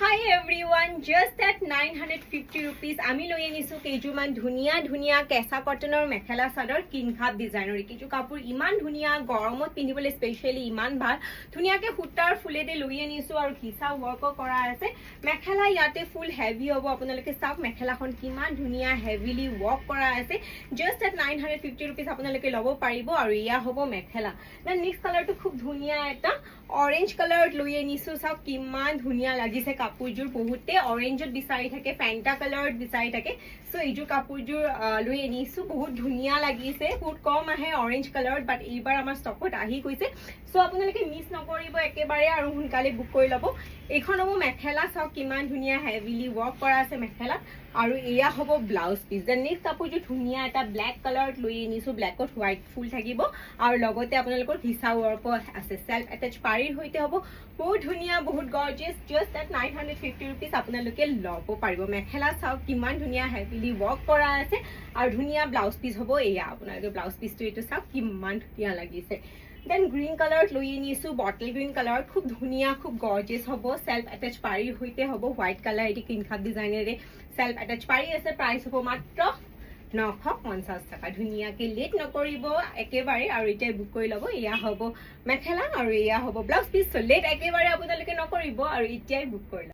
Hi everyone, just at 950 rupees আমি লৈ আনিছো কেইজুমান ধুনিয়া ধুনিয়া কেঁচা কটনৰ মেখেলা চাদৰ কিনখাপ ডিজাইনৰ কিছু কাপোৰ ইমান ধুনিয়া গৰমত পিন্ধিবলৈ স্পেশালি ইমান ভাল ধুনিয়াকে সূতাৰ ফুলেৰে লৈ আনিছো আৰু ঘিচা ওয়াৰ্ক কৰা আছে মেখেলা ইয়াতে ফুল হেভি হ'ব আপোনালোকে চাওক মেখেলাখন কিমান ধুনিয়া হেভিলি ওয়াৰ্ক কৰা আছে just at 950 rupees আপোনালোকে ল'ব পাৰিব আৰু ইয়া হ'ব মেখেলা না নেক্সট কালাৰটো খুব ধুনিয়া এটা orange color লৈ আনিছো চাওক কিমান ধুনিয়া লাগিছে কাপোৰজোৰ বহুতে অৰেঞ্জত বিচাৰি থাকে ফেন্টা কালাৰত বিচাৰি থাকে সো এইজোৰ কাপোৰজোৰ লৈ আনিছো বহুত ধুনিয়া লাগিছে বহুত কম আহে অৰেঞ্জ কালাৰত বাট এইবাৰ আমাৰ ষ্টকত আহি গৈছে সো আপোনালোকে মিছ নকৰিব একেবাৰে আৰু সোনকালে বুক কৰি ল'ব এইখন হ'ব মেখেলা চাওক কিমান ধুনিয়া হেভিলি ওয়াৰ্ক কৰা আছে মেখেলা আৰু এয়া হ'ব ব্লাউজ পিস দেন নেক্সট কাপোৰজোৰ ধুনিয়া এটা ব্ল্যাক কালাৰত লৈ আনিছো ব্ল্যাকত হোৱাইট ফুল থাকিব আৰু লগতে আপোনালোকৰ ঘিচা ওয়াৰ্ক আছে সেলফ অ্যাটাচ পাৰীৰ হৈতে হ'ব বহুত ধুনিয়া বহুত গৰ্জিয়াস just at 950 rupees আপোনালোকে ল'ব পাৰিব মেখেলা চাওক কিমান ধুনিয়া হেভিলি ওয়াৰ্ক কৰা আছে আৰু ধুনিয়া ব্লাউজ পিস হ'ব এয়া আপোনালোকে ব্লাউজ পিসটো এটো চাওক কিমান ধুনিয়া লাগিছে দেন গ্ৰীন কালাৰত লৈ আনিছো বটল গ্ৰীন কালাৰত খুব ধুনিয়া খুব গৰ্জিয়াস হ'ব সেলফ অ্যাটাচ পাৰীৰ হৈতে হ'ব হোৱাইট কালাৰ এটি কিনখাপ ডিজাইনেৰে সেলফ অ্যাটাচ পাৰী আছে প্ৰাইস হ'ব মাত্ৰ 950 টাকা ধুনিয়াকে লেট নকৰিব একেবাৰে আৰু এটাই বুক কৰি ল'ব ইয়া হ'ব মেখেলা আৰু ইয়া হ'ব ব্লাউজ পিস লেট একেবাৰে আপোনালোকে নকৰিব আৰু এটাই বুক কৰি